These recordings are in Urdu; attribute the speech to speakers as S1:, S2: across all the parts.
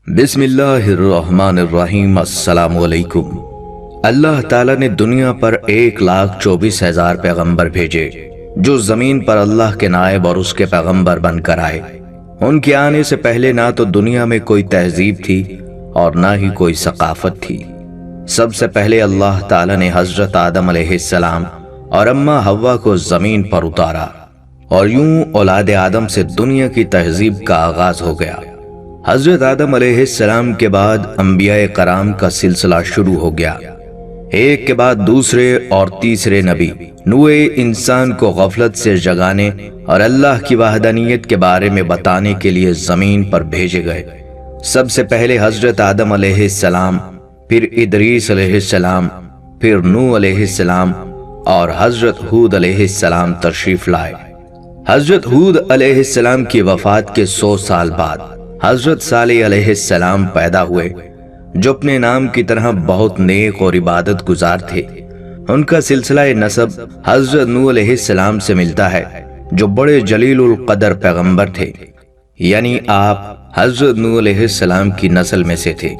S1: بسم اللہ الرحمن الرحیم۔ السلام علیکم۔ اللہ تعالیٰ نے دنیا پر 1,24,000 پیغمبر بھیجے جو زمین پر اللہ کے نائب اور اس کے پیغمبر بن کر آئے۔ ان کے آنے سے پہلے نہ تو دنیا میں کوئی تہذیب تھی اور نہ ہی کوئی ثقافت تھی۔ سب سے پہلے اللہ تعالیٰ نے حضرت آدم علیہ السلام اور اماں حوا کو زمین پر اتارا اور یوں اولاد آدم سے دنیا کی تہذیب کا آغاز ہو گیا۔ حضرت آدم علیہ السلام کے بعد انبیاء کرام کا سلسلہ شروع ہو گیا، ایک کے بعد دوسرے اور تیسرے نبی نوح انسان کو غفلت سے جگانے اور اللہ کی وحدانیت کے بارے میں بتانے کے لیے زمین پر بھیجے گئے۔ سب سے پہلے حضرت آدم علیہ السلام، پھر ادریس علیہ السلام، پھر نوح علیہ السلام اور حضرت ہود علیہ السلام تشریف لائے۔ حضرت ہود علیہ السلام کی وفات کے 100 سال بعد حضرت صالح علیہ السلام پیدا ہوئے جو اپنے نام کی طرح بہت نیک اور عبادت گزار تھے۔ ان کا سلسلہ نسب حضرت نوح علیہ السلام سے ملتا ہے جو بڑے جلیل القدر پیغمبر تھے، یعنی آپ حضرت نوح علیہ السلام کی نسل میں سے تھے۔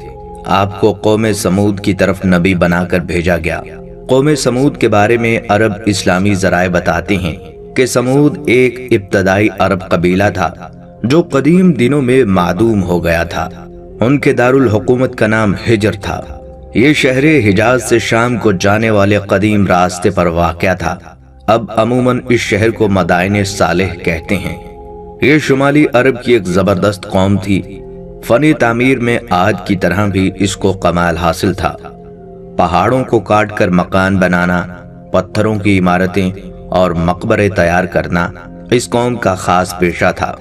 S1: آپ کو قوم سمود کی طرف نبی بنا کر بھیجا گیا۔ قوم سمود کے بارے میں عرب اسلامی ذرائع بتاتے ہیں کہ سمود ایک ابتدائی عرب قبیلہ تھا جو قدیم دنوں میں معدوم ہو گیا تھا۔ ان کے دارالحکومت کا نام ہجر تھا۔ یہ شہر حجاز سے شام کو جانے والے قدیم راستے پر واقع تھا۔ اب عموماً اس شہر کو مدائن صالح کہتے ہیں۔ یہ شمالی عرب کی ایک زبردست قوم تھی۔ فن تعمیر میں آج کی طرح بھی اس کو کمال حاصل تھا۔ پہاڑوں کو کاٹ کر مکان بنانا، پتھروں کی عمارتیں اور مقبرے تیار کرنا اس قوم کا خاص پیشہ تھا۔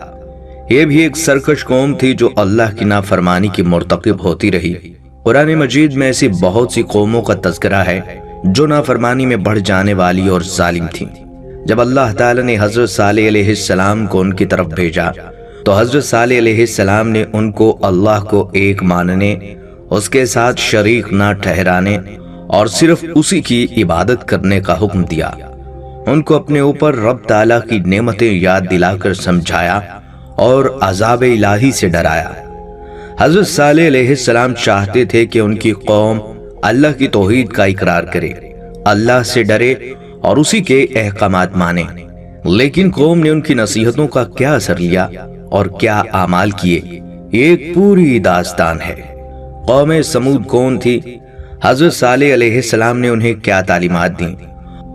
S1: یہ بھی ایک سرکش قوم تھی جو اللہ کی نافرمانی کی مرتکب ہوتی رہی۔ قرآن مجید میں ایسی بہت سی قوموں کا تذکرہ ہے جو نافرمانی میں بڑھ جانے والی اور ظالم تھیں۔ جب اللہ تعالیٰ نے حضرت صالح علیہ السلام کو ان کی طرف بھیجا تو حضرت صالح علیہ السلام نے ان کو اللہ کو ایک ماننے، اس کے ساتھ شریک نہ ٹھہرانے اور صرف اسی کی عبادت کرنے کا حکم دیا۔ ان کو اپنے اوپر رب تعالیٰ کی نعمتیں یاد دلا کر سمجھایا اور عذاب الہی سے ڈرایا۔ حضرت صالح علیہ السلام چاہتے تھے کہ ان کی قوم اللہ کی توحید کا اقرار کرے، اللہ سے ڈرے اور اسی کے احکامات مانے، لیکن قوم نے ان کی نصیحتوں کا کیا اثر لیا اور کیا اعمال کیے، یہ ایک پوری داستان ہے۔ قوم سمود کون تھی؟ حضرت صالح علیہ السلام نے انہیں کیا تعلیمات دیں،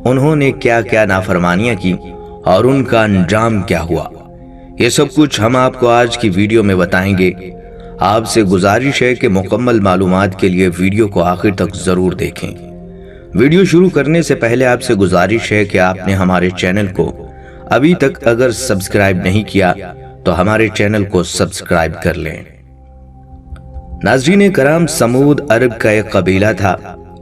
S1: انہوں نے کیا کیا نافرمانیاں کی اور ان کا انجام کیا ہوا، یہ سب کچھ ہم آپ کو آج کی ویڈیو میں بتائیں گے۔ آپ سے گزارش ہے کہ مکمل معلومات کے لیے ویڈیو کو آخر تک ضرور دیکھیں۔ ویڈیو شروع کرنے سے پہلے آپ سے گزارش ہے کہ آپ نے ہمارے چینل کو ابھی تک اگر سبسکرائب نہیں کیا تو ہمارے چینل کو سبسکرائب کر لیں۔ ناظرین کرام، سمود عرب کا ایک قبیلہ تھا۔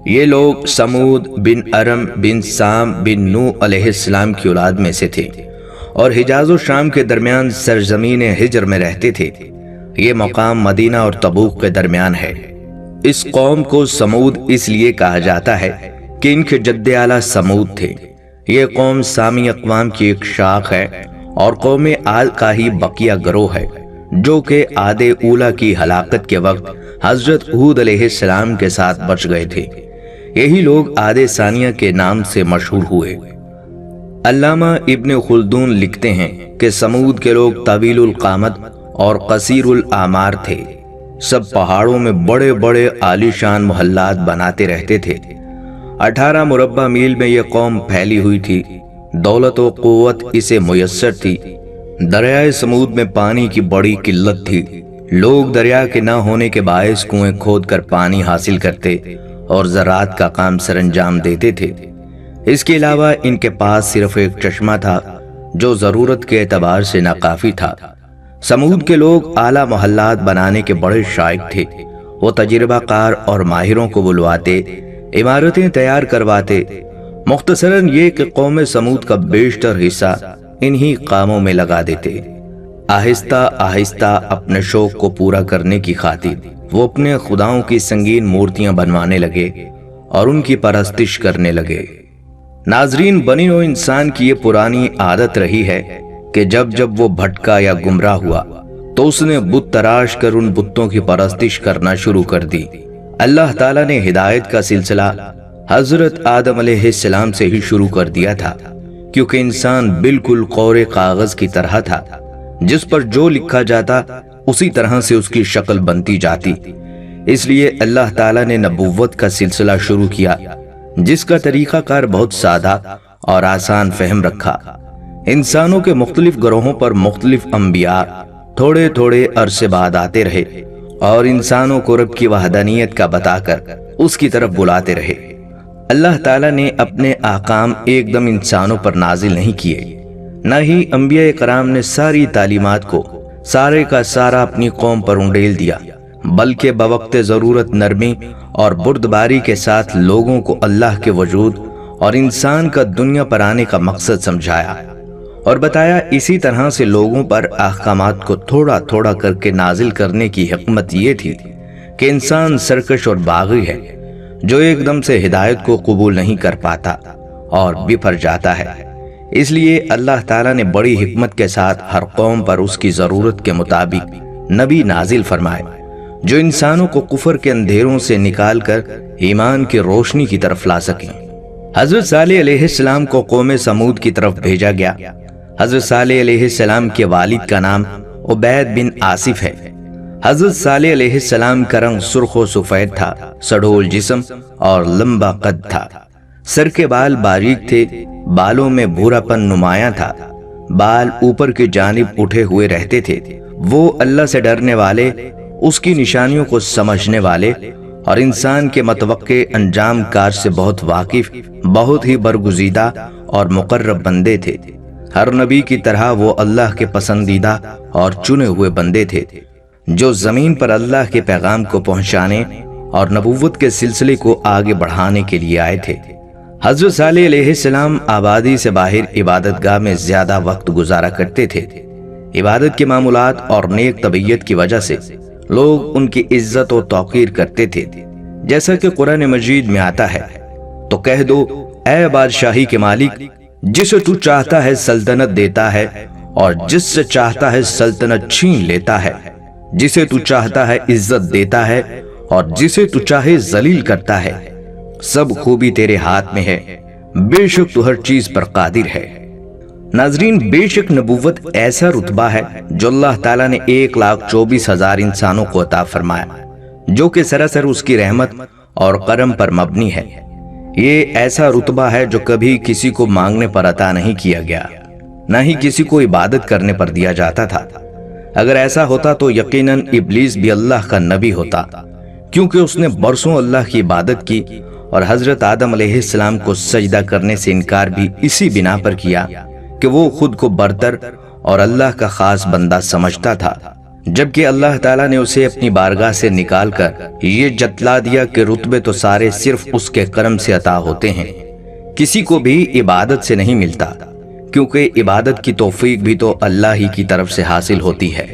S1: یہ لوگ سمود بن ارم بن سام بن نوح علیہ السلام کی اولاد میں سے تھے اور حجاز و شام کے درمیان سرزمین ہجر میں رہتے تھے۔ یہ مقام مدینہ اور تبوک کے درمیان ہے۔ اس قوم کو سمود اس لیے کہا جاتا ہے کہ ان کے جد اعلیٰ سمود تھے۔ یہ قوم سامی اقوام کی ایک شاخ ہے اور قوم عاد کا ہی بقیہ گروہ ہے جو کہ عاد اولیٰ کی ہلاکت کے وقت حضرت ہود علیہ السلام کے ساتھ بچ گئے تھے۔ یہی لوگ عاد ثانیہ کے نام سے مشہور ہوئے۔ علامہ ابن خلدون لکھتے ہیں کہ سمود کے لوگ طویل القامت اور قصیر الاعمار تھے۔ سب پہاڑوں میں بڑے بڑے عالیشان محلات بناتے رہتے تھے۔ 18 مربع میل میں یہ قوم پھیلی ہوئی تھی۔ دولت و قوت اسے میسر تھی۔ دریائے سمود میں پانی کی بڑی قلت تھی۔ لوگ دریا کے نہ ہونے کے باعث کنویں کھود کر پانی حاصل کرتے اور زراعت کا کام سر انجام دیتے تھے۔ اس کے علاوہ ان کے پاس صرف ایک چشمہ تھا جو ضرورت کے اعتبار سے ناکافی تھا۔ سمود کے لوگ اعلیٰ محلات بنانے کے بڑے شائق تھے۔ وہ تجربہ کار اور ماہروں کو بلواتے، عمارتیں تیار کرواتے۔ مختصراً یہ کہ قوم سمود کا بیشتر حصہ انہی کاموں میں لگا دیتے۔ آہستہ آہستہ اپنے شوق کو پورا کرنے کی خاطر وہ اپنے خداؤں کی سنگین مورتیاں بنوانے لگے اور ان کی پرستش کرنے لگے۔ ناظرین، بنی نوع انسان کی یہ پرانی عادت رہی ہے کہ جب جب وہ بھٹکا یا گمراہ ہوا تو اس نے بت تراش کر ان بتوں کی پرستش کرنا شروع کر دی۔ اللہ تعالیٰ نے ہدایت کا سلسلہ حضرت آدم علیہ السلام سے ہی شروع کر دیا تھا، کیونکہ انسان بالکل قورے کاغذ کی طرح تھا، جس پر جو لکھا جاتا اسی طرح سے اس کی شکل بنتی جاتی۔ اس لیے اللہ تعالیٰ نے نبوت کا سلسلہ شروع کیا، جس کا طریقہ کار بہت سادہ اور آسان فہم رکھا۔ انسانوں کے مختلف گروہوں پر مختلف انبیاء تھوڑے تھوڑے عرصے بعد آتے رہے اور انسانوں کو رب کی وحدانیت کا بتا کر اس کی طرف بلاتے رہے۔ اللہ تعالیٰ نے اپنے احکام ایک دم انسانوں پر نازل نہیں کیے، نہ ہی انبیاء کرام نے ساری تعلیمات کو سارے کا سارا اپنی قوم پر انڈیل دیا، بلکہ بوقت ضرورت نرمی اور بردباری کے ساتھ لوگوں کو اللہ کے وجود اور انسان کا دنیا پر آنے کا مقصد سمجھایا اور بتایا۔ اسی طرح سے لوگوں پر احکامات کو تھوڑا تھوڑا کر کے نازل کرنے کی حکمت یہ تھی کہ انسان سرکش اور باغی ہے، جو ایک دم سے ہدایت کو قبول نہیں کر پاتا اور بفر جاتا ہے۔ اس لیے اللہ تعالیٰ نے بڑی حکمت کے ساتھ ہر قوم پر اس کی ضرورت کے مطابق نبی نازل فرمائے، جو انسانوں کو کفر کے اندھیروں سے نکال کر ایمان کی روشنی کی طرف لا سکیں۔ حضرت صالح علیہ السلام کو قوم سمود کی طرف بھیجا گیا۔ حضرت صالح علیہ السلام کے والد کا نام عبید بن آصف ہے۔ حضرت صالح علیہ السلام کا رنگ سرخ و سفید تھا، سڈول جسم اور لمبا قد تھا۔ سر کے بال باریک تھے، بالوں میں بھورا پن نمایاں تھا، بال اوپر کی جانب اٹھے ہوئے رہتے تھے۔ وہ اللہ سے ڈرنے والے، اس کی نشانیوں کو سمجھنے والے اور انسان کے متوقع انجام کار سے بہت واقف، بہت ہی برگزیدہ اور مقرب بندے تھے۔ ہر نبی کی طرح وہ اللہ کے پسندیدہ اور چنے ہوئے بندے تھے، جو زمین پر اللہ کے پیغام کو پہنچانے اور نبوت کے سلسلے کو آگے بڑھانے کے لیے آئے تھے۔ حضرت صالح علیہ السلام آبادی سے باہر عبادت گاہ میں زیادہ وقت گزارا کرتے تھے۔ عبادت کے معمولات اور نیک طبیعت کی وجہ سے لوگ ان کی عزت و توقیر کرتے تھے، جیسا کہ قرآن مجید میں آتا ہے، تو کہہ دو اے بادشاہی کے مالک، جسے تو چاہتا ہے سلطنت دیتا ہے اور جس سے چاہتا ہے سلطنت چھین لیتا ہے، جسے تو چاہتا ہے عزت دیتا ہے اور جسے تو چاہے ذلیل کرتا ہے۔ سب خوبی تیرے ہاتھ میں ہے، بے شک تو ہر چیز پر قادر ہے۔ ناظرین، بے شک نبوت ایسا رتبہ ہے جو اللہ تعالیٰ نے 1,24,000 انسانوں کو عطا فرمایا، جو کہ سراسر اس کی رحمت اور کرم پر مبنی ہے۔ یہ ایسا رتبہ ہے جو کبھی کسی کو مانگنے پر عطا نہیں کیا گیا، نہ ہی کسی کو عبادت کرنے پر دیا جاتا تھا۔ اگر ایسا ہوتا تو یقیناً ابلیس بھی اللہ کا نبی ہوتا، کیونکہ اس نے برسوں اللہ کی عبادت کی اور حضرت آدم علیہ السلام کو سجدہ کرنے سے انکار بھی اسی بنا پر کیا کہ وہ خود کو برتر اور اللہ کا خاص بندہ سمجھتا تھا، جبکہ اللہ تعالیٰ نے اسے اپنی بارگاہ سے نکال کر یہ جتلا دیا کہ رتبے تو سارے صرف اس کے کرم سے عطا ہوتے ہیں، کسی کو بھی عبادت سے نہیں ملتا، کیونکہ عبادت کی توفیق بھی تو اللہ ہی کی طرف سے حاصل ہوتی ہے۔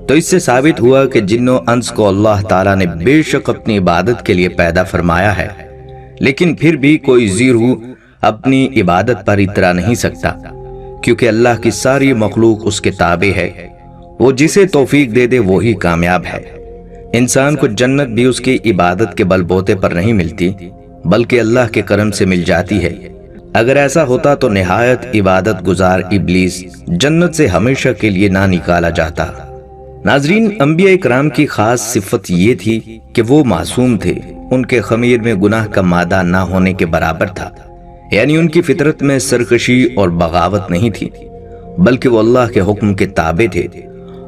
S1: تو اس سے ثابت ہوا کہ جن و انس کو اللہ تعالیٰ نے بے شک اپنی عبادت کے لیے پیدا فرمایا ہے، لیکن پھر بھی کوئی ذی روح اپنی عبادت پر اترا نہیں سکتا، کیونکہ اللہ کی ساری مخلوق اس کے تابع ہے۔ وہ جسے توفیق دے دے وہی کامیاب ہے۔ انسان کو جنت بھی اس کی عبادت کے بل بوتے پر نہیں ملتی، بلکہ اللہ کے کرم سے مل جاتی ہے۔ اگر ایسا ہوتا تو نہایت عبادت گزار ابلیس جنت سے ہمیشہ کے لیے نہ نکالا جاتا۔ ناظرین، انبیاء اکرام کی خاص صفت یہ تھی کہ وہ معصوم تھے، ان کے خمیر میں گناہ کا مادہ نہ ہونے کے برابر تھا، یعنی ان کی فطرت میں سرکشی اور بغاوت نہیں تھی، بلکہ وہ اللہ کے حکم کے تابع تھے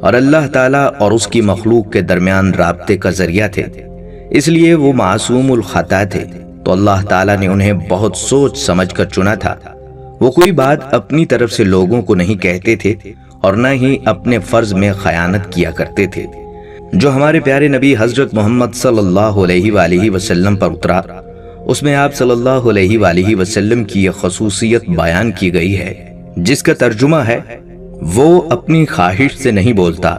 S1: اور اللہ تعالیٰ اور اس کی مخلوق کے درمیان رابطے کا ذریعہ تھے، اس لیے وہ معصوم الخطا تھے۔ تو اللہ تعالیٰ نے انہیں بہت سوچ سمجھ کر چنا تھا۔ وہ کوئی بات اپنی طرف سے لوگوں کو نہیں کہتے تھے اور نہ ہی اپنے فرض میں خیانت کیا کرتے تھے۔ جو ہمارے پیارے نبی حضرت محمد صلی اللہ علیہ وآلہ وسلم پر اترا، اس میں آپ صلی اللہ علیہ وآلہ وسلم کی یہ خصوصیت بیان کی گئی ہے، جس کا ترجمہ ہے وہ اپنی خواہش سے نہیں بولتا،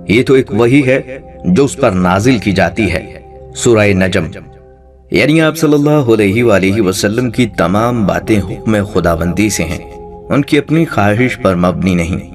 S1: یہ تو ایک وحی ہے جو اس پر نازل کی جاتی ہے۔ سورہ نجم، یعنی آپ صلی اللہ علیہ وآلہ وسلم کی تمام باتیں حکم خداوندی سے ہیں، ان کی اپنی خواہش پر مبنی نہیں۔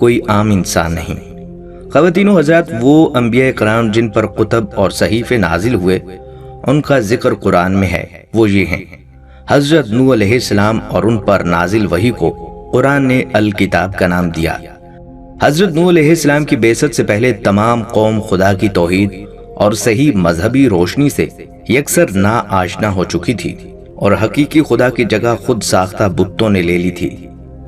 S1: کوئی عام انسان نہیں۔ خواتین و حضرات، وہ انبیاء کرام جن پر کتب اور صحیفے نازل ہوئے ان کا ذکر قرآن میں ہے، وہ یہ ہیں: حضرت نوح علیہ السلام اور ان پر نازل وحی کو قرآن نے الکتاب کا نام دیا۔ حضرت نوح علیہ السلام کی بعثت سے پہلے تمام قوم خدا کی توحید اور صحیح مذہبی روشنی سے یکسر نا آشنا ہو چکی تھی اور حقیقی خدا کی جگہ خود ساختہ بتوں نے لے لی تھی۔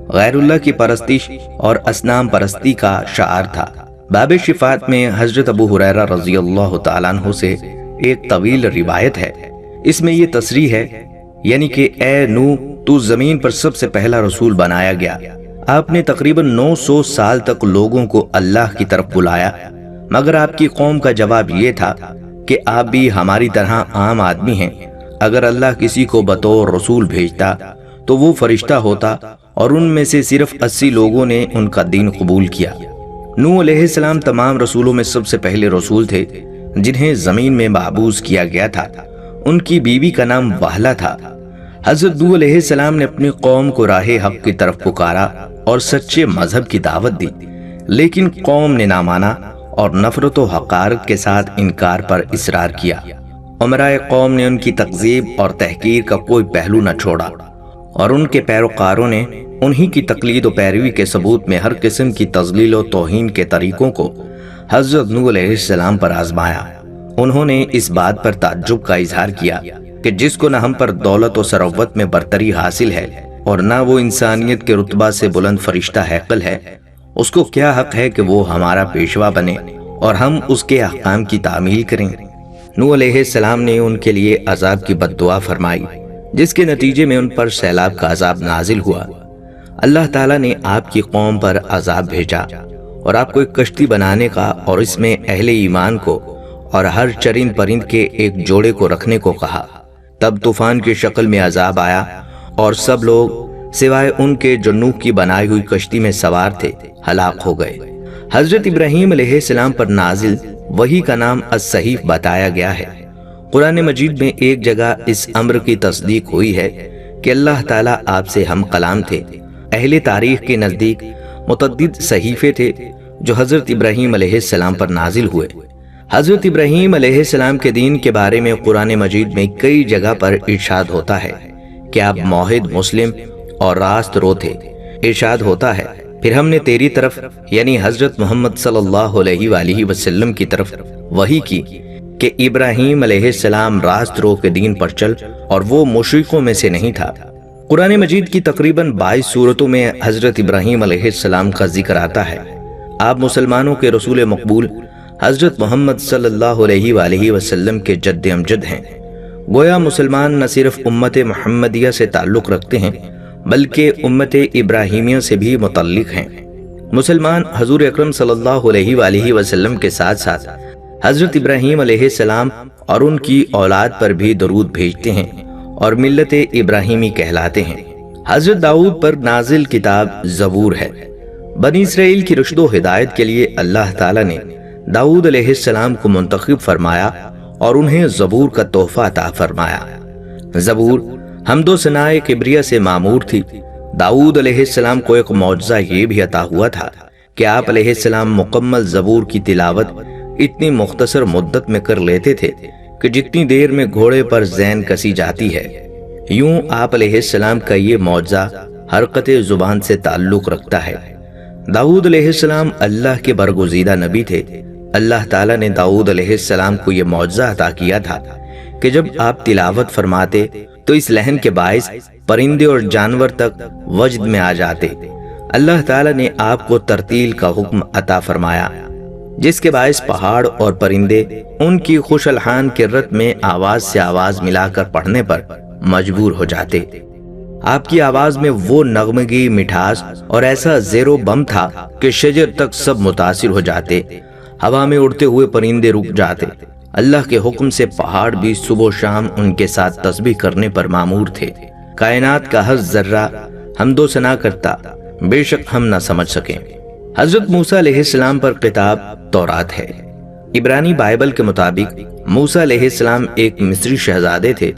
S1: غیر اللہ کی پرستش اور اصنام پرستی کا شعار تھا۔ باب شفاعت میں حضرت ابو ہریرہ رضی اللہ تعالیٰ عنہ سے ایک طویل روایت ہے۔ اس میں یہ تصریح ہے، یعنی کہ اے نوح، تو زمین پر سب سے پہلا رسول بنایا گیا۔ آپ نے تقریباً 900 سال تک لوگوں کو اللہ کی طرف بلایا، مگر آپ کی قوم کا جواب یہ تھا کہ آپ بھی ہماری طرح عام آدمی ہیں۔ اگر اللہ کسی کو بطور رسول بھیجتا تو وہ فرشتہ ہوتا، اور ان میں سے صرف 80 لوگوں نے ان کا دین قبول کیا۔ نوح علیہ السلام تمام رسولوں میں سب سے پہلے رسول تھے جنہیں زمین میں معبوس کیا گیا تھا۔ ان کی بیوی کا نام وہلہ تھا۔ حضرت نوح علیہ السلام نے اپنی قوم کو راہ حق کی طرف پکارا اور سچے مذہب کی دعوت دی، لیکن قوم نے نہ مانا اور نفرت و حقارت کے ساتھ انکار پر اصرار کیا۔ امرائے قوم نے ان کی تکذیب اور تحقیر کا کوئی پہلو نہ چھوڑا، اور ان کے پیروکاروں نے انہی کی تقلید و پیروی کے ثبوت میں ہر قسم کی تضلیل و توہین کے طریقوں کو حضرت نوح علیہ السلام پر آزمایا۔ انہوں نے اس بات پر تعجب کا اظہار کیا کہ جس کو نہ ہم پر دولت و ثروت میں برتری حاصل ہے اور نہ وہ انسانیت کے رتبہ سے بلند فرشتہ ہیکل ہے، اس کو کیا حق ہے کہ وہ ہمارا پیشوا بنے اور ہم اس کے احکام کی تعمیل کریں؟ نوح علیہ السلام نے ان کے لیے عذاب کی بد دعا فرمائی، جس کے نتیجے میں ان پر سیلاب کا عذاب نازل ہوا۔ اللہ تعالیٰ نے آپ کی قوم پر عذاب بھیجا اور آپ کو ایک کشتی بنانے کا اور اس میں اہل ایمان کو اور ہر چرند پرند کے ایک جوڑے کو رکھنے کو کہا۔ تب طوفان کی شکل میں عذاب آیا اور سب لوگ سوائے ان کے جو نوح کی بنائی ہوئی کشتی میں سوار تھے ہلاک ہو گئے۔ حضرت ابراہیم علیہ السلام پر نازل وحی کا نام الصحیف بتایا گیا ہے۔ قرآن مجید میں ایک جگہ اس امر کی تصدیق ہوئی ہے کہ اللہ تعالیٰ آپ سے ہم کلام تھے۔ اہل تاریخ کے نزدیک متعدد صحیفے تھے جو حضرت ابراہیم علیہ السلام پر نازل ہوئے۔ حضرت ابراہیم علیہ السلام کے دین کے بارے میں قرآن مجید میں کئی جگہ پر ارشاد ہوتا ہے کہ آپ موحد، مسلم اور راست رو تھے۔ ارشاد ہوتا ہے، پھر ہم نے تیری طرف یعنی حضرت محمد صلی اللہ علیہ وآلہ وسلم کی طرف وحی کی کہ ابراہیم علیہ السلام راست رو کے دین پر چل، اور وہ مشرکوں میں سے نہیں تھا۔ قرآن مجید کی تقریباً 22 سورتوں میں حضرت ابراہیم علیہ السلام کا ذکر آتا ہے۔ آپ مسلمانوں کے رسول مقبول حضرت محمد صلی اللہ علیہ وآلہ وسلم کے جد امجد ہیں۔ گویا مسلمان نہ صرف امت محمدیہ سے تعلق رکھتے ہیں بلکہ امت ابراہیمیہ سے بھی متعلق ہیں۔ مسلمان حضور اکرم صلی اللہ علیہ وآلہ وسلم کے ساتھ ساتھ حضرت ابراہیم علیہ السلام اور ان کی اولاد پر بھی درود بھیجتے ہیں اور ملت ابراہیمی کہلاتے ہیں۔ حضرت داؤد پر نازل کتاب زبور ہے۔ بنی اسرائیل کی رشد و ہدایت کے لیے اللہ تعالیٰ نے داؤد علیہ السلام کو منتخب فرمایا اور انہیں زبور کا تحفہ عطا فرمایا۔ زبور حمد و ثناء کبریہ سے معمور تھی۔ داؤد علیہ السلام کو ایک معجزہ یہ بھی عطا ہوا تھا کہ آپ علیہ السلام مکمل زبور کی تلاوت اتنی مختصر مدت میں کر لیتے تھے کہ جتنی دیر میں گھوڑے پر زین کسی جاتی ہے۔ یوں آپ علیہ السلام کا یہ معجزہ حرکت زبان سے تعلق رکھتا ہے۔ داؤد علیہ السلام اللہ کے برگزیدہ نبی تھے۔ اللہ تعالیٰ نے داؤد علیہ السلام کو یہ معجزہ عطا کیا تھا کہ جب آپ تلاوت فرماتے تو اس لہن کے باعث پرندے اور جانور تک وجد میں آ جاتے۔ اللہ تعالیٰ نے آپ کو ترتیل کا حکم عطا فرمایا، جس کے باعث پہاڑ اور پرندے ان کی خوش الحان کرت میں آواز سے آواز ملا کر پڑھنے پر مجبور ہو جاتے۔ آپ کی آواز میں وہ نغمگی مٹھاس اور ایسا زیر و بم تھا کہ شجر تک سب متاثر ہو جاتے، ہوا میں اڑتے ہوئے پرندے رک جاتے۔ اللہ کے حکم سے پہاڑ بھی صبح و شام ان کے ساتھ تسبیح کرنے پر مامور تھے۔ کائنات کا ہر ذرہ حمد و ثنا کرتا، بے شک ہم نہ سمجھ سکیں۔ حضرت موسیٰ علیہ السلام پر کتاب تورات ہے۔ عبرانی بائبل کے مطابق موسیٰ علیہ السلام ایک مصری شہزادے تھے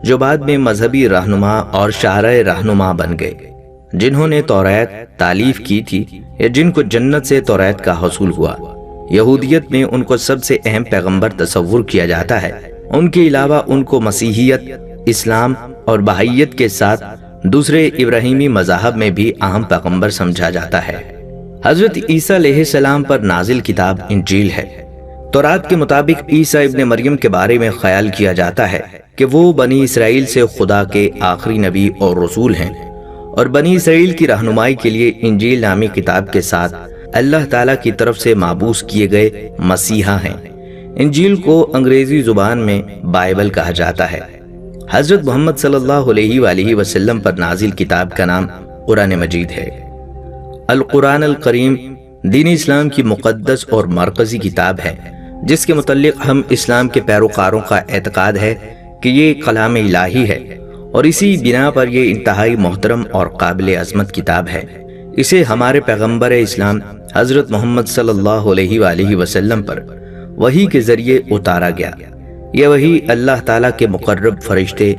S1: جو بعد میں مذہبی رہنما اور شاعر رہنما بن گئے۔ جنہوں نے توریت تالیف کی تھی یا جن کو جنت سے توریت کا حصول ہوا۔ یہودیت میں ان کو سب سے اہم پیغمبر تصور کیا جاتا ہے۔ ان کے علاوہ ان کو مسیحیت، اسلام اور بہائیت کے ساتھ دوسرے ابراہیمی مذاہب میں بھی اہم پیغمبر سمجھا جاتا ہے۔ حضرت عیسیٰ علیہ السلام پر نازل کتاب انجیل ہے۔ تورات کے مطابق عیسیٰ ابن مریم کے بارے میں خیال کیا جاتا ہے کہ وہ بنی اسرائیل سے خدا کے آخری نبی اور رسول ہیں، اور بنی اسرائیل کی رہنمائی کے لیے انجیل نامی کتاب کے ساتھ اللہ تعالیٰ کی طرف سے مابعوث کیے گئے مسیحا ہیں۔ انجیل کو انگریزی زبان میں بائبل کہا جاتا ہے۔ حضرت محمد صلی اللہ علیہ وآلہ وسلم پر نازل کتاب کا نام قرآن مجید ہے۔ القرآن الکریم دین اسلام کی مقدس اور مرکزی کتاب ہے، جس کے متعلق ہم اسلام کے پیروکاروں کا اعتقاد ہے کہ یہ کلام الہی ہے، اور اسی بنا پر یہ انتہائی محترم اور قابل عظمت کتاب ہے۔ اسے ہمارے پیغمبر اسلام حضرت محمد صلی اللہ علیہ وآلہ وسلم پر وحی کے ذریعے اتارا گیا۔ یہ وحی اللہ تعالیٰ کے مقرب فرشتے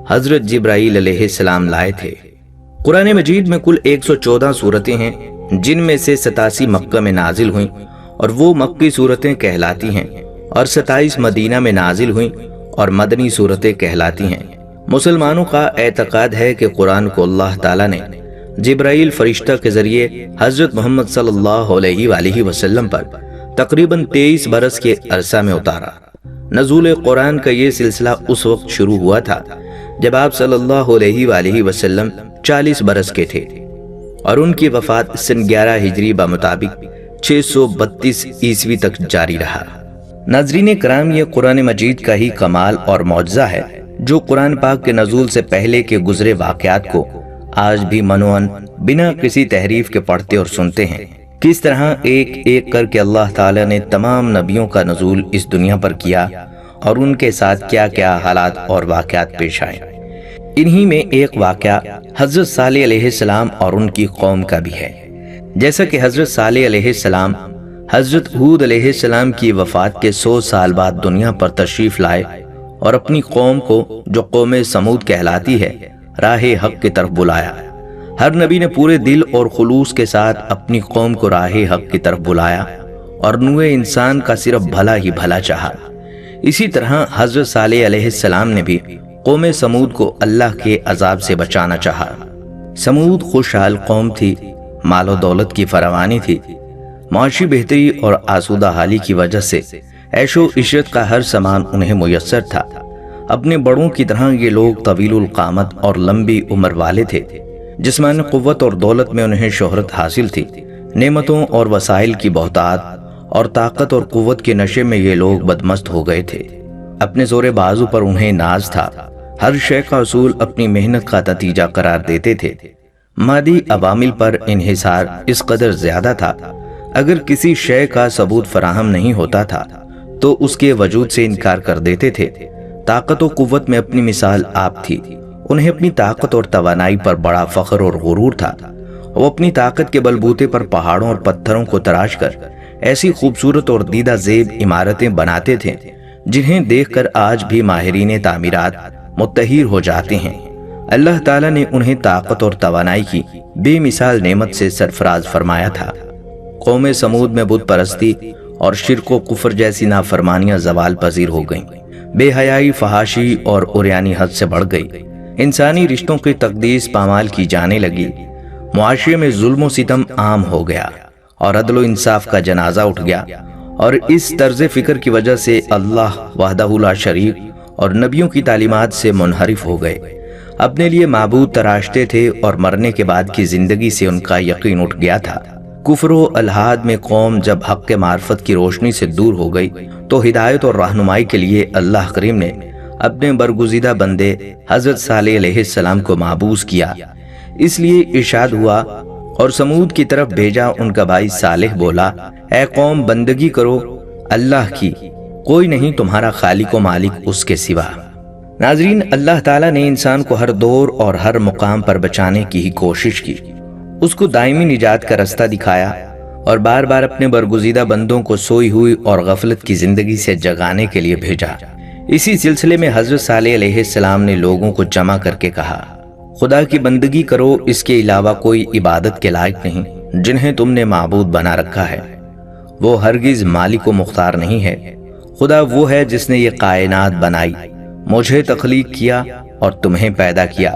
S1: حضرت جبرائیل علیہ السلام لائے تھے۔ قرآن مجید میں کل 114 سورتیں ہیں، جن میں سے 87 مکہ میں نازل ہوئیں اور وہ مکی سورتیں کہلاتی ہیں، اور 27 مدینہ میں نازل ہوئیں اور مدنی سورتیں کہلاتی ہیں۔ مسلمانوں کا اعتقاد ہے کہ قرآن کو اللہ تعالیٰ نے جبرائیل فرشتہ کے ذریعے حضرت محمد صلی اللہ علیہ وآلہ وسلم پر تقریباً 23 برس کے عرصہ میں اتارا۔ نزول قرآن کا یہ سلسلہ اس وقت شروع ہوا تھا جب آپ صلی اللہ علیہ وآلہ وسلم 40 برس کے تھے، اور ان کی وفات سن 11 ہجری بمطابق 632 عیسوی تک جاری رہا۔ ناظرین کرام، یہ قرآن مجید کا ہی کمال اور معجزہ ہے جو قرآن پاک کے نزول سے پہلے کے گزرے واقعات کو آج بھی منوعاً بنا کسی تحریف کے پڑھتے اور سنتے ہیں۔ کس طرح ایک ایک کر کے اللہ تعالیٰ نے تمام نبیوں کا نزول اس دنیا پر کیا، اور ان کے ساتھ کیا کیا حالات اور واقعات پیش آئے۔ انہی میں ایک واقعہ حضرت صالح علیہ السلام اور ان کی قوم کا بھی ہے۔ جیسا کہ حضرت صالح علیہ السلام حضرت ہود علیہ السلام کی وفات کے 100 سال بعد دنیا پر تشریف لائے اور اپنی قوم کو، جو قوم سمود کہلاتی ہے، راہ حق کی طرف بلایا۔ ہر نبی نے پورے دل اور خلوص کے ساتھ اپنی قوم کو راہ حق کی طرف بلایا، اور نوع انسان کا صرف بھلا ہی بھلا چاہا۔ اسی طرح حضرت صالح علیہ السلام نے بھی قوم سمود کو اللہ کے عذاب سے بچانا چاہا۔ سمود خوشحال قوم تھی، مال و دولت کی فراوانی تھی، معاشی بہتری اور آسودہ حالی کی وجہ سے عیش و عشرت کا ہر سامان انہیں میسر تھا۔ اپنے بڑوں کی طرح یہ لوگ طویل القامت اور لمبی عمر والے تھے۔ جسمانی قوت اور دولت میں انہیں شہرت حاصل تھی۔ نعمتوں اور وسائل کی بہتات اور طاقت اور قوت کے نشے میں یہ لوگ بدمست ہو گئے تھے۔ اپنے زور بازو پر انہیں ناز تھا، ہر شے کا اصول اپنی محنت کا نتیجہ قرار دیتے تھے۔ مادی عوامل پر انحصار اس قدر زیادہ تھا، اگر کسی شے کا ثبوت فراہم نہیں ہوتا تھا تو اس کے وجود سے انکار کر دیتے تھے۔ طاقت و قوت میں اپنی مثال آپ تھی۔ انہیں اپنی طاقت اور توانائی پر بڑا فخر اور غرور تھا۔ وہ اپنی طاقت کے بلبوتے پر پہاڑوں اور پتھروں کو تراش کر ایسی خوبصورت اور دیدہ زیب عمارتیں بناتے تھے جنہیں دیکھ کر آج بھی ماہرین تعمیرات متحیر ہو جاتے ہیں۔ اللہ تعالیٰ نے انہیں طاقت اور توانائی کی بے مثال نعمت سے سرفراز فرمایا تھا۔ قوم سمود میں بت پرستی اور شرک و کفر جیسی نافرمانیاں زوال پذیر ہو گئیں۔ بے حیائی، فحاشی اور عریانی حد سے بڑھ گئی۔ انسانی رشتوں کی تقدیس پامال کی جانے لگی۔ معاشرے میں ظلم و ستم عام ہو گیا اور عدل و انصاف کا جنازہ اٹھ گیا، اور اس طرز فکر کی وجہ سے اللہ وحدہ لا شریک اور نبیوں کی تعلیمات سے منحرف ہو گئے۔ اپنے لیے معبود تراشتے تھے اور مرنے کے بعد کی زندگی سے ان کا یقین اٹھ گیا تھا۔ کفر و الحاد میں قوم جب حق کے معرفت کی روشنی سے دور ہو گئی تو ہدایت اور رہنمائی کے لیے اللہ کریم نے اپنے برگزیدہ بندے حضرت صالح علیہ السلام کو مابعوث کیا۔ اس لیے ارشاد ہوا، اور سمود کی طرف بھیجا ان کا بھائی صالح بولا، اے قوم، بندگی کرو اللہ کی، کوئی نہیں تمہارا خالق و مالک اس کے سوا۔ ناظرین، اللہ تعالیٰ نے انسان کو ہر دور اور ہر مقام پر بچانے کی ہی کوشش کی، اس کو دائمی نجات کا رستہ دکھایا، اور بار بار اپنے برگزیدہ بندوں کو سوئی ہوئی اور غفلت کی زندگی سے جگانے کے لیے بھیجا۔ اسی سلسلے میں حضرت صالح علیہ السلام نے لوگوں کو جمع کر کے کہا، خدا کی بندگی کرو، اس کے علاوہ کوئی عبادت کے لائق نہیں جنہیں تم نے معبود بنا رکھا ہے۔ وہ ہرگز مالک و مختار نہیں ہے۔ خدا وہ ہے جس نے یہ کائنات بنائی، مجھے تخلیق کیا اور تمہیں پیدا کیا۔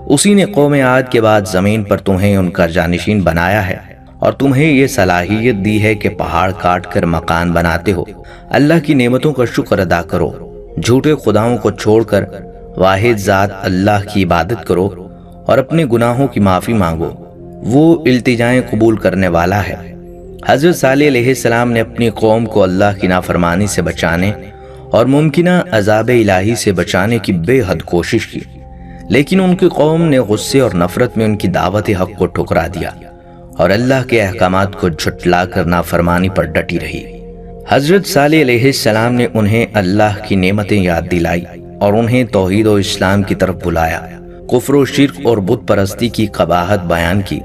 S1: اسی نے قوم عاد کے بعد زمین پر تمہیں ان کا جانشین بنایا ہے اور تمہیں یہ صلاحیت دی ہے کہ پہاڑ کاٹ کر مکان بناتے ہو۔ اللہ کی نعمتوں کا شکر ادا کرو، جھوٹے خداؤں کو چھوڑ کر واحد ذات اللہ کی عبادت کرو اور اپنے گناہوں کی معافی مانگو، وہ التجائیں قبول کرنے والا ہے۔ حضرت صالح علیہ السلام نے اپنی قوم کو اللہ کی نافرمانی سے بچانے اور ممکنہ عذاب الہی سے بچانے کی بے حد کوشش کی، لیکن ان کی قوم نے غصے اور نفرت میں ان کی دعوت حق کو ٹھکرا دیا اور اللہ کے احکامات کو جھٹلا کر نافرمانی پر ڈٹی رہی۔ حضرت صالح علیہ السلام نے انہیں اللہ کی نعمتیں یاد دلائی اور انہیں توحید و اسلام کی طرف بلایا، کفر و شرک اور بت پرستی کی قباحت بیان کی،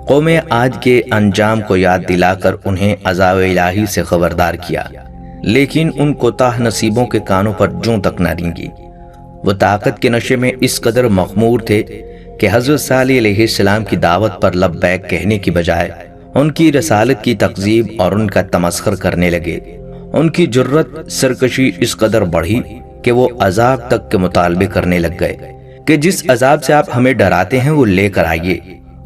S1: قوم عاد کے انجام کو یاد دلا کر انہیں عذاب الہی سے خبردار کیا، لیکن ان کوتاہ نصیبوں کے کانوں پر جوں تک نہ رینگی۔ وہ طاقت کے نشے میں اس قدر مخمور تھے کہ حضرت صالح علیہ السلام کی دعوت پر لبیک کہنے کی بجائے ان کی رسالت کی تکذیب اور ان کا تمسخر کرنے لگے۔ ان کی جرت سرکشی اس قدر بڑھی کہ وہ عذاب تک کے مطالبے کرنے لگ گئے کہ جس عذاب سے آپ ہمیں ڈراتے ہیں وہ لے کر آئیے۔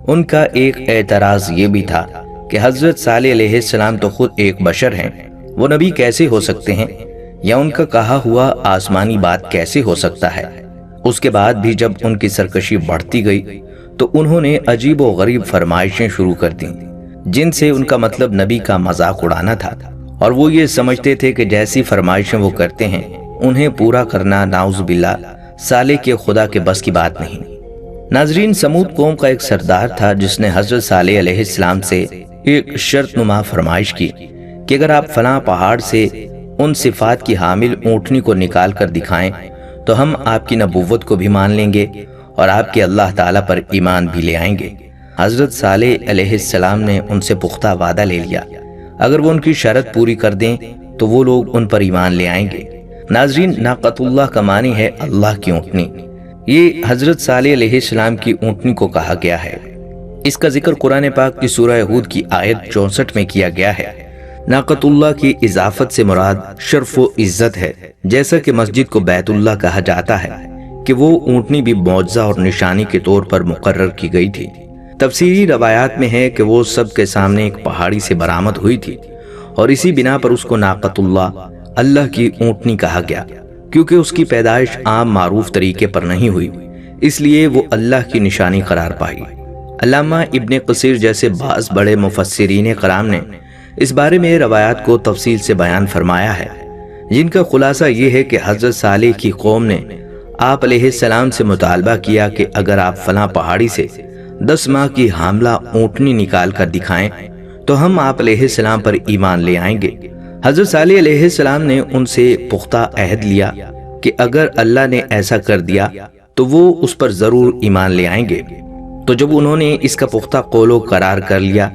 S1: ان کا ایک اعتراض یہ بھی تھا کہ حضرت صالح علیہ السلام تو خود ایک بشر ہیں، وہ نبی کیسے ہو سکتے ہیں، یا ان کا کہا ہوا آسمانی بات کیسے ہو سکتا ہے۔ اس کے بعد بھی جب ان کی سرکشی بڑھتی گئی تو انہوں نے عجیب و غریب فرمائشیں شروع کر دیں، جن سے ان کا مطلب نبی کا مذاق اڑانا تھا، اور وہ یہ سمجھتے تھے کہ جیسی فرمائشیں وہ کرتے ہیں انہیں پورا کرنا نعوذ باللہ صالح کے خدا کے بس کی بات نہیں۔ ناظرین، سمود قوم کا ایک سردار تھا جس نے حضرت صالح علیہ السلام سے ایک شرط نما فرمائش کی کہ اگر آپ فلاں پہاڑ سے ان صفات کی حامل اونٹنی کو نکال کر دکھائیں تو ہم آپ کی نبوت کو بھی مان لیں گے اور آپ کے اللہ تعالیٰ پر ایمان بھی لے آئیں گے۔ حضرت صالح علیہ السلام نے ان سے پختہ وعدہ لے لیا، اگر وہ ان کی شرط پوری کر دیں تو وہ لوگ ان پر ایمان لے آئیں گے۔ ناظرین، ناقۃ اللہ کا معنی ہے اللہ کی اونٹنی۔ یہ حضرت صالح علیہ السلام کی اونٹنی کو کہا گیا ہے۔ اس کا ذکر قرآن پاک کی سورہ ہود کی آیت 64 میں کیا گیا ہے۔ ناقۃ اللہ کی اضافت سے مراد شرف و عزت ہے، جیسا کہ مسجد کو بیت اللہ کہا جاتا ہے کہ وہ اونٹنی بھی معجزہ اور نشانی کے طور پر مقرر کی گئی تھی۔ تفسیری روایات میں ہے کہ وہ سب کے سامنے ایک پہاڑی سے برآمد ہوئی تھی اور اسی بنا پر اس کو ناقۃ اللہ، اللہ کی اونٹنی کہا گیا، کیونکہ اس کی پیدائش عام معروف طریقے پر نہیں ہوئی، اس لیے وہ اللہ کی نشانی قرار پائی۔ علامہ ابن کثیر جیسے بعض بڑے مفسرین کرام نے اس بارے میں روایات کو تفصیل سے بیان فرمایا ہے، جن کا خلاصہ یہ ہے کہ حضرت صالح کی قوم نے آپ علیہ السلام سے مطالبہ کیا کہ اگر آپ فلاں پہاڑی سے 10 ماہ کی حاملہ اونٹنی نکال کر دکھائیں تو ہم آپ علیہ السلام پر ایمان لے آئیں گے۔ حضرت صالح علیہ السلام نے ان سے پختہ عہد لیا کہ اگر اللہ نے ایسا کر دیا تو وہ اس پر ضرور ایمان لے آئیں گے۔ تو جب انہوں نے اس کا پختہ قول و قرار کر لیا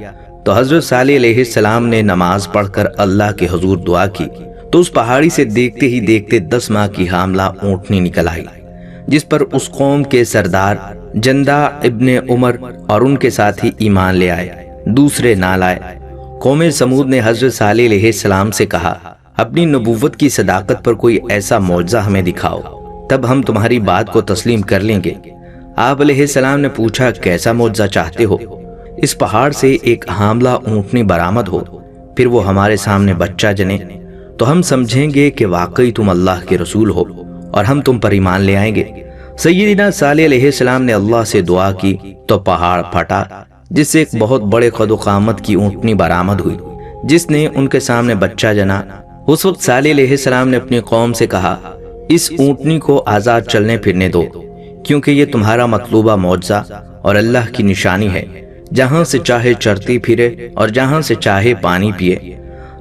S1: تو حضرت صالح علیہ السلام نے نماز پڑھ کر اللہ کے حضور دعا کی تو اس پہاڑی سے دیکھتے ہی دیکھتے 10 ماہ کی حاملہ اونٹنی نکل آئی، جس پر اس قوم کے سردار جندہ ابن عمر اور ان کے ساتھی ایمان لے آئے، دوسرے نہ لائے۔ قوم سمود نے حضرت صالح علیہ السلام سے کہا، اپنی نبوت کی صداقت پر کوئی ایسا معجزہ ہمیں دکھاؤ، تب ہم تمہاری بات کو تسلیم کر لیں گے۔ آپ علیہ السلام نے پوچھا، کیسا معجزہ چاہتے ہو؟ اس پہاڑ سے ایک حاملہ اونٹنی برآمد ہو، پھر وہ ہمارے سامنے بچہ جنے تو ہم سمجھیں گے کہ واقعی تم اللہ کے رسول ہو اور ہم تم پر ایمان لے آئیں گے۔ سیدنا صالح علیہ السلام نے اللہ سے دعا کی تو پہاڑ پھٹا، جس سے ایک بہت بڑے قد و قامت کی اونٹنی برآمد ہوئی، جس نے ان کے سامنے بچہ جنا۔ اس وقت صالح علیہ السلام نے اپنی قوم سے کہا، اس اونٹنی کو آزاد چلنے پھرنے دو، کیونکہ یہ تمہارا مطلوبہ معجزہ اور اللہ کی نشانی ہے، جہاں سے چاہے چرتی پھرے اور جہاں سے چاہے پانی پیے۔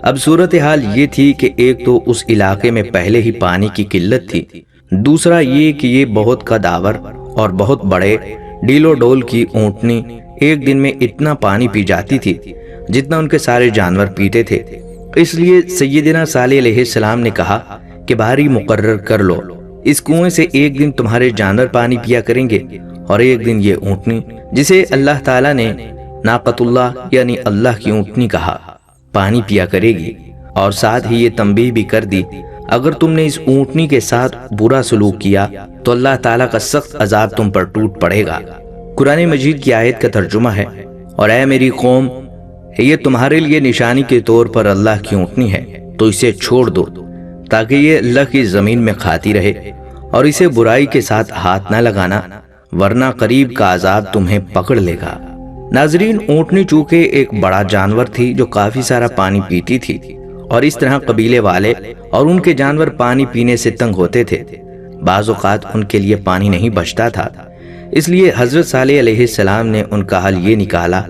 S1: اب صورتحال یہ تھی کہ ایک تو اس علاقے میں پہلے ہی پانی کی قلت تھی، دوسرا یہ کہ یہ بہت قداور اور بہت بڑے ڈیلو ڈول کی اونٹنی ایک دن میں اتنا پانی پی جاتی تھی جتنا ان کے سارے جانور پیتے تھے۔ اس لیے سیدنا صالح علیہ السلام نے کہا کہ باری مقرر کر لو، اس کنویں سے ایک دن تمہارے جانور پانی پیا کریں گے اور ایک دن یہ اونٹنی، جسے اللہ تعالیٰ نے ناقۃ اللہ یعنی اللہ کی اونٹنی کہا، پانی پیا کرے گی، اور ساتھ ہی یہ تنبیہ بھی کر دی اگر تم نے اس اونٹنی کے ساتھ برا سلوک کیا تو اللہ تعالیٰ کا سخت عذاب تم پر ٹوٹ پڑے گا۔ قرآن مجید کی آیت کا ترجمہ ہے، اور اے میری قوم، یہ تمہارے لیے نشانی کے طور پر اللہ کی اونٹنی ہے، تو اسے چھوڑ دو تاکہ یہ اللہ کی زمین میں کھاتی رہے، اور اسے برائی کے ساتھ ہاتھ نہ لگانا ورنہ قریب کا عذاب تمہیں پکڑ لے گا۔ ناظرین، اونٹنی چونکہ ایک بڑا جانور تھی جو کافی سارا پانی پیتی تھی، اور اس طرح قبیلے والے اور ان کے جانور پانی پینے سے تنگ ہوتے تھے۔ بعض اوقات ان کے لیے پانی نہیں بچتا تھا، اس لیے حضرت صالح علیہ السلام نے ان کا حل یہ نکالا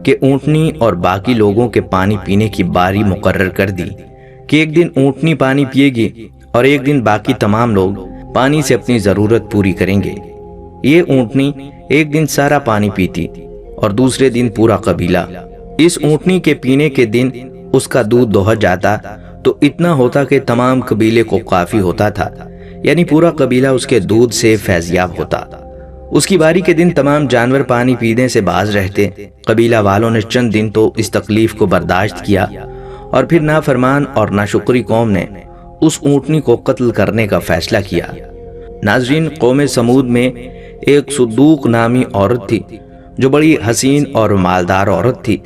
S1: کہ اونٹنی اور باقی لوگوں کے پانی پینے کی باری مقرر کر دی کہ ایک دن اونٹنی پانی پیے گی اور ایک دن باقی تمام لوگ پانی سے اپنی ضرورت پوری کریں گے۔ یہ اونٹنی ایک دن سارا پانی پیتی اور دوسرے دن پورا قبیلہ۔ اس اونٹنی کے پینے کے دن اس کا دودھ دوہا جاتا تو اتنا ہوتا کہ تمام قبیلے کو کافی ہوتا تھا، یعنی پورا قبیلہ اس کے دودھ سے فیضیاب ہوتا۔ اس کی باری کے دن تمام جانور پانی پینے سے باز رہتے۔ قبیلہ والوں نے چند دن تو اس تکلیف کو برداشت کیا، اور پھر نافرمان اور ناشکری قوم نے اس اونٹنی کو قتل کرنے کا فیصلہ کیا۔ ناظرین، قوم سمود میں ایک صدوق نامی عورت تھی جو بڑی حسین اور مالدار عورت تھی۔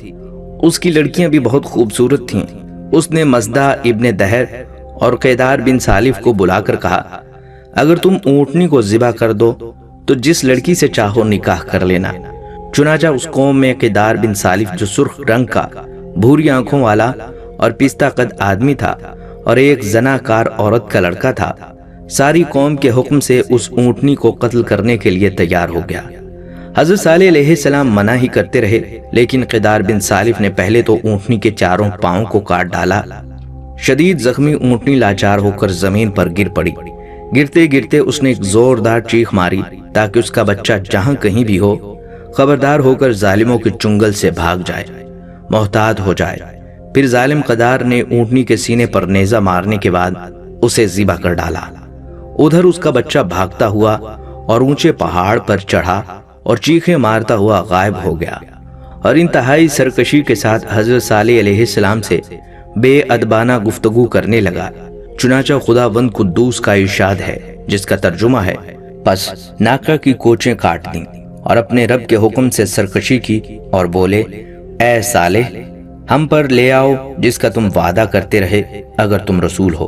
S1: اس کی لڑکیاں بھی بہت خوبصورت تھیں۔ اس نے مزدہ ابن دہر اور قیدار بن سالف کو بلا کر کہا، اگر تم اونٹنی کو ذبح کر دو تو جس لڑکی سے چاہو نکاح کر لینا۔ چنانچہ اس قوم میں قیدار بن سالف جو سرخ رنگ کا، بھوری آنکھوں والا اور پستہ قد آدمی تھا اور ایک زناکار عورت کا لڑکا تھا، ساری قوم کے حکم سے اس اونٹنی کو قتل کرنے کے لیے تیار ہو گیا۔ حضرت صالح علیہ السلام منع ہی کرتے رہے، لیکن قیدار بن سالف نے پہلے تو اونٹنی کے چاروں پاؤں کو کاٹ ڈالا۔ شدید زخمی اونٹنی لاچار ہو کر زمین پر گر پڑی۔ گرتے گرتے اس نے ایک زوردار چیخ ماری تاکہ اس کا بچہ جہاں کہیں بھی ہو خبردار ہو کر ظالموں کے چنگل سے بھاگ جائے، محتاط ہو جائے۔ پھر ظالم قیدار نے اونٹنی کے سینے پر نیزہ مارنے کے بعد اسے ذبح کر ڈالا۔ ادھر اس کا بچہ بھاگتا ہوا اور اونچے پہاڑ پر چڑھا اور چیخیں مارتا ہوا غائب ہو گیا، اور انتہائی سرکشی کے ساتھ حضرت صالح علیہ السلام سے بے ادبانہ گفتگو کرنے لگا۔ چنانچہ خداوند قدوس کا ارشاد ہے، جس کا ترجمہ ہے، پس ناکہ کی کوچیں کاٹ دیں اور اپنے رب کے حکم سے سرکشی کی اور بولے، اے صالح، ہم پر لے آؤ جس کا تم وعدہ کرتے رہے اگر تم رسول ہو۔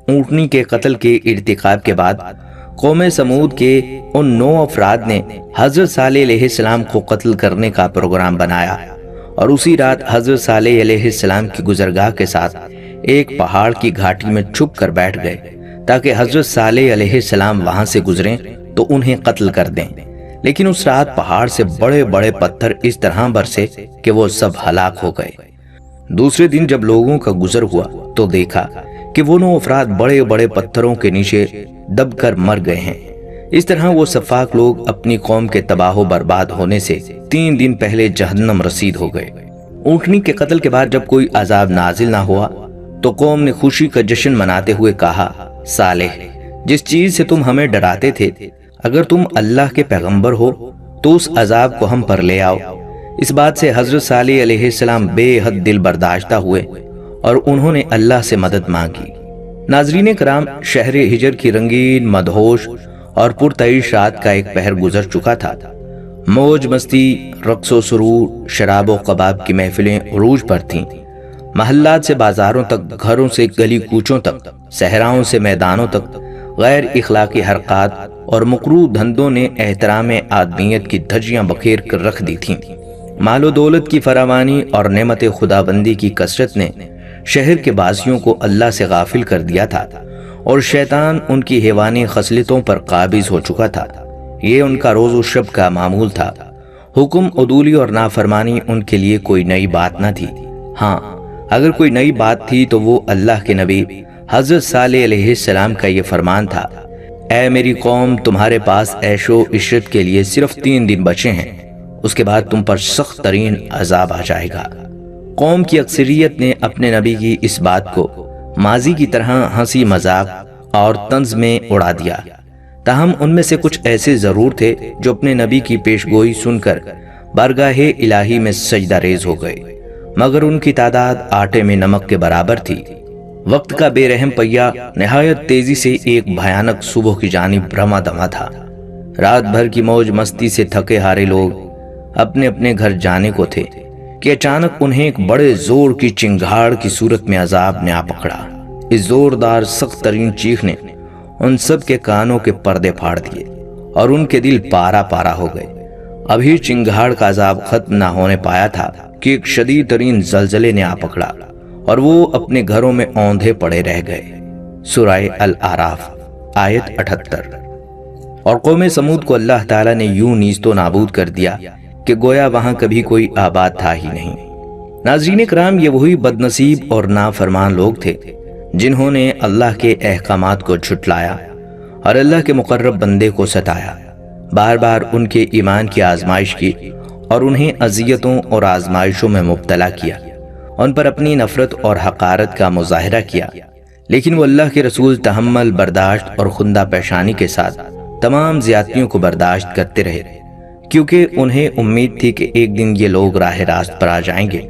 S1: اونٹنی کے قتل کے ارتکاب کے بعد قوم سمود کے ان 9 افراد نے حضرت صالح علیہ السلام کو قتل کرنے کا پروگرام بنایا، اور اسی رات حضرت صالح علیہ السلام کی گزرگاہ کے ساتھ ایک پہاڑ کی گھاٹی میں چھپ کر بیٹھ گئے تاکہ حضرت صالح علیہ السلام وہاں سے گزریں تو انہیں قتل کر دیں۔ لیکن اس رات پہاڑ سے بڑے بڑے پتھر اس طرح برسے کہ وہ سب ہلاک ہو گئے۔ دوسرے دن جب لوگوں کا گزر ہوا تو دیکھا کہ وہ 9 افراد بڑے بڑے پتھروں کے نیچے دب کر مر گئے ہیں۔ اس طرح وہ سفاک لوگ اپنی قوم کے تباہ و برباد ہونے سے 3 دن پہلے جہنم رسید ہو گئے۔ اونٹنی کے قتل کے بعد جب کوئی عذاب نازل نہ ہوا تو قوم نے خوشی کا جشن مناتے ہوئے کہا، صالح، جس چیز سے تم ہمیں ڈراتے تھے، اگر تم اللہ کے پیغمبر ہو تو اس عذاب کو ہم پر لے آؤ۔ اس بات سے حضرت صالح علیہ السلام بے حد دل برداشتہ ہوئے اور انہوں نے اللہ سے مدد مانگی۔ ناظرین کرام، شہر ہجر کی رنگین، مدہوش اور پرتعیش رات کا ایک پہر گزر چکا تھا۔ موج مستی، رقص و سرور، شراب و کباب کی محفلیں عروج پر تھیں۔ محلات سے بازاروں تک، گھروں سے گلی کوچوں تک، صحراؤں سے میدانوں تک غیر اخلاقی حرکات اور مکروہ دھندوں نے احترام آدمیت کی دھجیاں بکھیر کر رکھ دی تھیں۔ مال و دولت کی فراوانی اور نعمت خداوندی کی کثرت نے شہر کے باسیوں کو اللہ سے غافل کر دیا تھا، اور شیطان ان کی حیوانی خصلتوں پر قابض ہو چکا تھا۔ یہ ان کا روز و شب کا معمول تھا۔ حکم، عدولی اور نافرمانی ان کے لیے کوئی نئی بات نہ تھی۔ ہاں، اگر کوئی نئی بات تھی تو وہ اللہ کے نبی حضرت صالح علیہ السلام کا یہ فرمان تھا، اے میری قوم، تمہارے پاس عیش و عشرت کے لیے صرف 3 دن بچے ہیں، اس کے بعد تم پر سخت ترین عذاب آ جائے گا۔ قوم کی اکثریت نے اپنے نبی کی اس بات کو ماضی کی طرح ہنسی مذاق اور طنز میں اڑا دیا تاہم ان میں سے کچھ ایسے ضرور تھے جو اپنے نبی کی پیشگوئی سن کر بارگاہ الہی میں سجدہ ریز ہو گئے، مگر ان کی تعداد آٹے میں نمک کے برابر تھی۔ وقت کا بے رحم پہیہ نہایت تیزی سے ایک بھیانک صبح کی جانب رواں دواں تھا۔ رات بھر کی موج مستی سے تھکے ہارے لوگ اپنے اپنے گھر جانے کو تھے کہ اچانک انہیں ایک بڑے زور کی چنگھاڑ کی صورت میں عذاب نے آ پکڑا۔ اس زوردار سخت ترین چیخ نے ان سب کے کانوں کے پردے پھاڑ دیے اور ان کے دل پارا پارا ہو گئے۔ ابھی چنگھاڑ کا عذاب ختم نہ ہونے پایا تھا کہ ایک شدید ترین زلزلے نے آ پکڑا اور وہ اپنے گھروں میں اوندھے پڑے رہ گئے۔ سورہ الاعراف آیت 78۔ اور قوم سمود کو اللہ تعالیٰ نے یوں نیست و نابود کر دیا کہ گویا وہاں کبھی کوئی آباد تھا ہی نہیں۔ ناظرین کرام، یہ وہی بد نصیب اور نافرمان لوگ تھے جنہوں نے اللہ کے احکامات کو جھٹلایا اور اللہ کے مقرب بندے کو ستایا، بار بار ان کے ایمان کی آزمائش کی اور انہیں اذیتوں اور آزمائشوں میں مبتلا کیا، ان پر اپنی نفرت اور حقارت کا مظاہرہ کیا، لیکن وہ اللہ کے رسول تحمل، برداشت اور خندہ پیشانی کے ساتھ تمام زیادتیوں کو برداشت کرتے رہے، کیونکہ انہیں امید تھی کہ ایک دن یہ لوگ راہ راست پر آ جائیں گے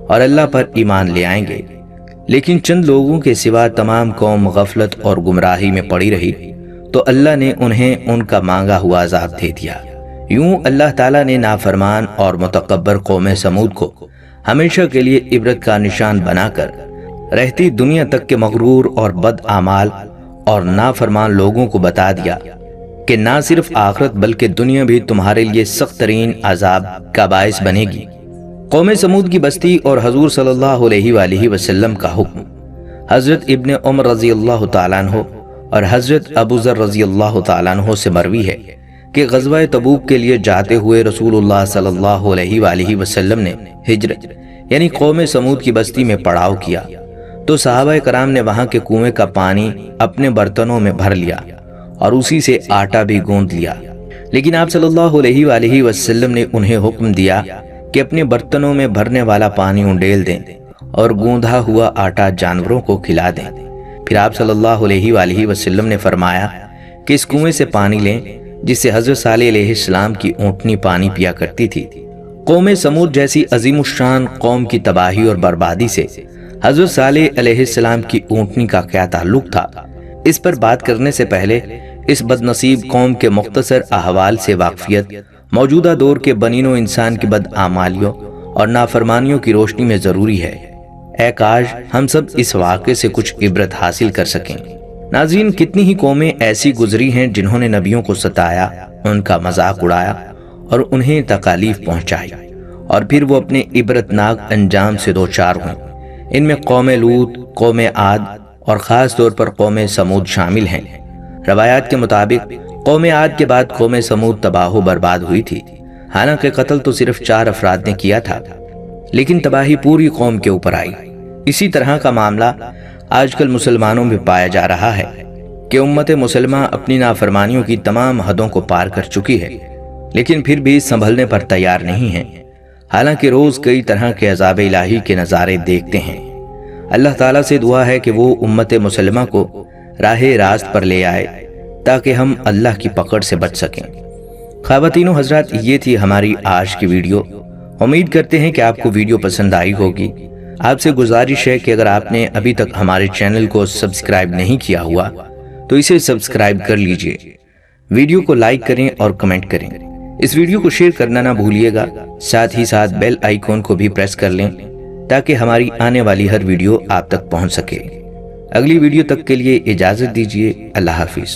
S1: اور اللہ پر ایمان لے آئیں گے۔ لیکن چند لوگوں کے سوا تمام قوم غفلت اور گمراہی میں پڑی رہی تو اللہ نے انہیں ان کا مانگا ہوا عذاب دے دیا۔ یوں اللہ تعالیٰ نے نافرمان اور متکبر قوم سمود کو ہمیشہ کے لیے عبرت کا نشان بنا کر رہتی دنیا تک کے مغرور اور بد اعمال اور نافرمان لوگوں کو بتا دیا کہ نہ صرف آخرت بلکہ دنیا بھی تمہارے لیے سخت ترین عذاب کا باعث بنے گی۔ قوم سمود کی بستی اور حضور صلی اللہ علیہ وآلہ وسلم کا حکم۔ حضرت ابن عمر رضی اللہ تعالیٰ عنہ اور حضرت ابو ذر رضی اللہ تعالیٰ عنہ سے مروی ہے کہ غزوہ تبوک کے لیے جاتے ہوئے رسول اللہ صلی اللہ علیہ وآلہ وسلم نے ہجرت یعنی قوم سمود کی بستی میں پڑاؤ کیا تو صحابہ کرام نے وہاں کے کنویں کا پانی اپنے برتنوں میں بھر لیا اور اسی سے آٹا بھی گوندھ لیا، لیکن آپ صلی اللہ علیہ وآلہ وسلم نے انہیں حکم دیا کہ اپنے برتنوں میں بھرنے والا پانی انڈیل دیں اور گوندھا ہوا آٹا جانوروں کو کھلا دیں۔ پھر آپ صلی اللہ علیہ وآلہ وسلم نے فرمایا کہ اس کنویں سے پانی لیں جس سے حضرت صالح علیہ السلام کی اونٹنی پانی پیا کرتی تھی۔ قوم سمود جیسی عظیم الشان قوم کی تباہی اور بربادی سے حضرت صالح علیہ السلام کی اونٹنی کا کیا تعلق تھا، اس پر بات کرنے سے پہلے اس بد نصیب قوم کے مختصر احوال سے واقفیت موجودہ دور کے بنین و انسان کی بدعمالیوں اور نافرمانیوں کی روشنی میں ضروری ہے۔ اے کاش ہم سب اس واقعے سے کچھ عبرت حاصل کر سکیں۔ ناظرین، کتنی ہی قومیں ایسی گزری ہیں جنہوں نے نبیوں کو ستایا، ان کا مذاق اڑایا اور انہیں تکالیف پہنچائی، اور پھر وہ اپنے عبرتناک انجام سے دوچار ہوئیں۔ ان میں قوم لوط، قوم عاد اور خاص طور پر قوم سمود شامل ہیں۔ روایات کے مطابق قوم عاد کے بعد قوم سمود تباہ و برباد ہوئی تھی، حالانکہ قتل تو صرف 4 افراد نے کیا تھا، لیکن تباہی پوری قوم کے اوپر آئی۔ اسی طرح کا معاملہ آج کل مسلمانوں میں پایا جا رہا ہے کہ امت مسلمہ اپنی نافرمانیوں کی تمام حدوں کو پار کر چکی ہے، لیکن پھر بھی سنبھلنے پر تیار نہیں ہے، حالانکہ روز کئی طرح کے عذاب الہی کے نظارے دیکھتے ہیں۔ اللہ تعالیٰ سے دعا ہے کہ وہ امت مسلمہ کو راہ راست پر لے آئے تاکہ ہم اللہ کی پکڑ سے بچ سکیں۔ خواتین و حضرات، یہ تھی ہماری آج کی ویڈیو۔ امید کرتے ہیں کہ آپ کو ویڈیو پسند آئی ہوگی۔ آپ سے گزارش ہے کہ اگر آپ نے ابھی تک ہمارے چینل کو سبسکرائب نہیں کیا ہوا تو اسے سبسکرائب کر لیجئے، ویڈیو کو لائک کریں اور کمنٹ کریں۔ اس ویڈیو کو شیئر کرنا نہ بھولیے گا، ساتھ ہی ساتھ بیل آئیکن کو بھی پریس کر لیں تاکہ ہماری آنے والی ہر ویڈیو آپ تک پہنچ سکے۔ اگلی ویڈیو تک کے لیے اجازت دیجیے۔ اللہ حافظ۔